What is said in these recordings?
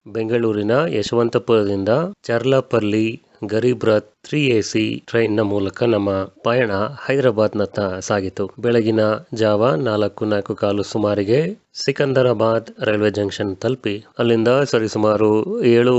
ಬೆಂಗಳೂರಿನ ಯಶವಂತಪುರದಿಂದ ಚರ್ಲಪಲ್ಲಿ ಗರೀಬ್ ರಥ್ 3AC ಟ್ರೈನ್ನ ಮೂಲಕ ನಮ್ಮ ಪಯಣ ಹೈದರಾಬಾದ್ನತ್ತ ಸಾಗಿತು. ಬೆಳಗಿನ ಜಾವ 4:45 ಸುಮಾರಿಗೆ ಸಿಕಂದರಾಬಾದ್ ರೈಲ್ವೆ ಜಂಕ್ಷನ್ ತಲುಪಿ ಅಲ್ಲಿಂದ ಸರಿಸುಮಾರು 7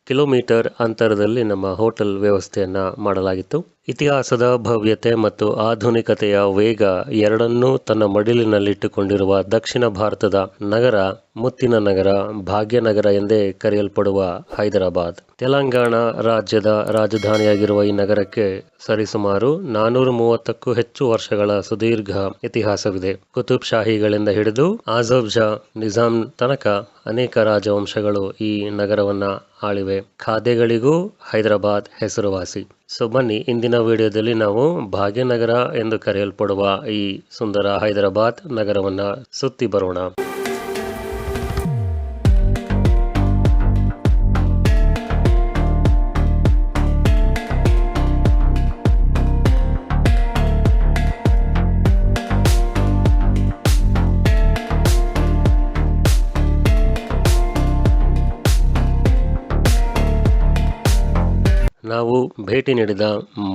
ಕಿಲೋಮೀಟರ್ ಅಂತರದಲ್ಲಿ ನಮ್ಮ ಹೋಟೆಲ್ ವ್ಯವಸ್ಥೆಯನ್ನ ಮಾಡಲಾಗಿತ್ತು. ಇತಿಹಾಸದ ಭವ್ಯತೆ ಮತ್ತು ಆಧುನಿಕತೆಯ ವೇಗ ಎರಡನ್ನೂ ತನ್ನ ಮಡಿಲಿನಲ್ಲಿಟ್ಟುಕೊಂಡಿರುವ ದಕ್ಷಿಣ ಭಾರತದ ನಗರ, ಮುತ್ತಿನ ನಗರ, ಭಾಗ್ಯನಗರ ಎಂದೇ ಕರೆಯಲ್ಪಡುವ ಹೈದರಾಬಾದ್ ತೆಲಂಗಾಣ ರಾಜ್ಯದ ರಾಜಧಾನಿಯಾಗಿರುವ ಈ ನಗರಕ್ಕೆ ಸರಿಸುಮಾರು 430ಕ್ಕೂ ಹೆಚ್ಚು ವರ್ಷಗಳ ಸುದೀರ್ಘ ಇತಿಹಾಸವಿದೆ. ಕುತುಬ್ ಶಾಹಿಗಳಿಂದ ಹಿಡಿದು ಆಜಫ್ ಜಾ ನಿಜಾಂ ತನಕ ಅನೇಕ ರಾಜವಂಶಗಳು ಈ ನಗರವನ್ನ ಆಳಿವೆ. ಖಾದ್ಯಗಳಿಗೂ ಹೈದರಾಬಾದ್ ಹೆಸರುವಾಸಿ. ಸೊ ಬನ್ನಿ, ಇಂದಿನ ವಿಡಿಯೋದಲ್ಲಿ ನಾವು ಭಾಗ್ಯನಗರ ಎಂದು ಕರೆಯಲ್ಪಡುವ ಈ ಸುಂದರ ಹೈದರಾಬಾದ್ ನಗರವನ್ನ ಸುತ್ತಿ ಬರೋಣ. ನಾವು ಭೇಟಿ ನೀಡಿದ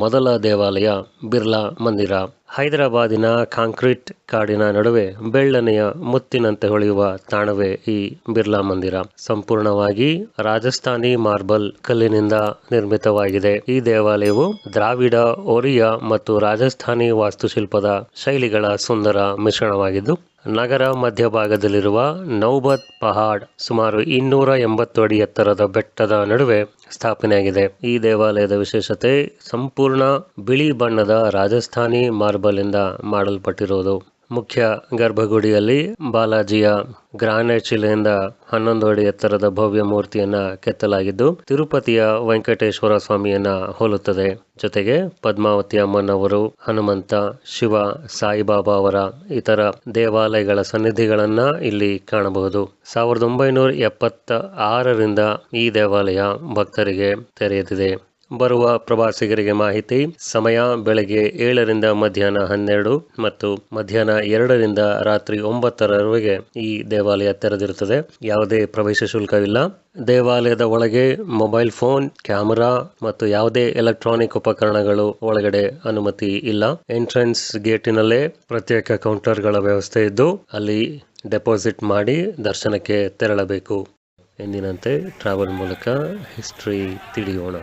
ಮೊದಲ ದೇವಾಲಯ ಬಿರ್ಲಾ ಮಂದಿರ. ಹೈದರಾಬಾದಿನ ಕಾಂಕ್ರೀಟ್ ಕಾಡಿನ ನಡುವೆ ಬೆಳ್ಳನೆಯ ಮುತ್ತಿನಂತೆ ಹೊಳೆಯುವ ತಾಣವೇ ಈ ಬಿರ್ಲಾ ಮಂದಿರ. ಸಂಪೂರ್ಣವಾಗಿ ರಾಜಸ್ಥಾನಿ ಮಾರ್ಬಲ್ ಕಲ್ಲಿನಿಂದ ನಿರ್ಮಿತವಾಗಿದೆ. ಈ ದೇವಾಲಯವು ದ್ರಾವಿಡ, ಒರಿಯಾ ಮತ್ತು ರಾಜಸ್ಥಾನಿ ವಾಸ್ತುಶಿಲ್ಪದ ಶೈಲಿಗಳ ಸುಂದರ ಮಿಶ್ರಣವಾಗಿದ್ದು, ನಗರ ಮಧ್ಯಭಾಗದಲ್ಲಿರುವ ನೌಬತ್ ಪಹಾಡ್ ಸುಮಾರು 280 ಅಡಿ ಎತ್ತರದ ಬೆಟ್ಟದ ನಡುವೆ ಸ್ಥಾಪನೆಯಾಗಿದೆ. ಈ ದೇವಾಲಯದ ವಿಶೇಷತೆ ಸಂಪೂರ್ಣ ಬಿಳಿ ಬಣ್ಣದ ರಾಜಸ್ಥಾನಿ ಮಾರ್ಬಲ್ ಇಂದ ಮಾಡಲ್ಪಟ್ಟಿರುವುದು. ಮುಖ್ಯ ಗರ್ಭಗುಡಿಯಲ್ಲಿ ಬಾಲಾಜಿಯ ಗ್ರಾನೈಟ್ ಶಿಲೆಯಿಂದ 11 ಅಡಿ ಎತ್ತರದ ಭವ್ಯ ಮೂರ್ತಿಯನ್ನ ಕೆತ್ತಲಾಗಿದ್ದು, ತಿರುಪತಿಯ ವೆಂಕಟೇಶ್ವರ ಸ್ವಾಮಿಯನ್ನ ಹೋಲುತ್ತದೆ. ಜೊತೆಗೆ ಪದ್ಮಾವತಿ ಅಮ್ಮನವರು, ಹನುಮಂತ, ಶಿವ, ಸಾಯಿಬಾಬಾ ಅವರ ಇತರ ದೇವಾಲಯಗಳ ಸನ್ನಿಧಿಗಳನ್ನ ಇಲ್ಲಿ ಕಾಣಬಹುದು. 1976ರಿಂದ ಈ ದೇವಾಲಯ ಭಕ್ತರಿಗೆ ತೆರೆದಿದೆ. ಬರುವ ಪ್ರವಾಸಿಗರಿಗೆ ಮಾಹಿತಿ: ಸಮಯ ಬೆಳಗ್ಗೆ 7ರಿಂದ ಮಧ್ಯಾಹ್ನ 12 ಮತ್ತು ಮಧ್ಯಾಹ್ನ 2ರಿಂದ ರಾತ್ರಿ 9ರವರೆಗೆ ಈ ದೇವಾಲಯ ತೆರೆದಿರುತ್ತದೆ. ಯಾವುದೇ ಪ್ರವೇಶ ಶುಲ್ಕವಿಲ್ಲ. ದೇವಾಲಯದ ಒಳಗೆ ಮೊಬೈಲ್ ಫೋನ್, ಕ್ಯಾಮೆರಾ ಮತ್ತು ಯಾವುದೇ ಎಲೆಕ್ಟ್ರಾನಿಕ್ ಉಪಕರಣಗಳು ಒಳಗಡೆ ಅನುಮತಿ ಇಲ್ಲ. ಎಂಟ್ರೆನ್ಸ್ ಗೇಟಿನಲ್ಲೇ ಪ್ರತ್ಯೇಕ ಕೌಂಟರ್ಗಳ ವ್ಯವಸ್ಥೆ ಇದ್ದು, ಅಲ್ಲಿ ಡೆಪಾಸಿಟ್ ಮಾಡಿ ದರ್ಶನಕ್ಕೆ ತೆರಳಬೇಕು. ಎಂದಿನಂತೆ ಟ್ರಾವೆಲ್ ಮೂಲಕ ಹಿಸ್ಟ್ರಿ ತಿಳಿಯೋಣ.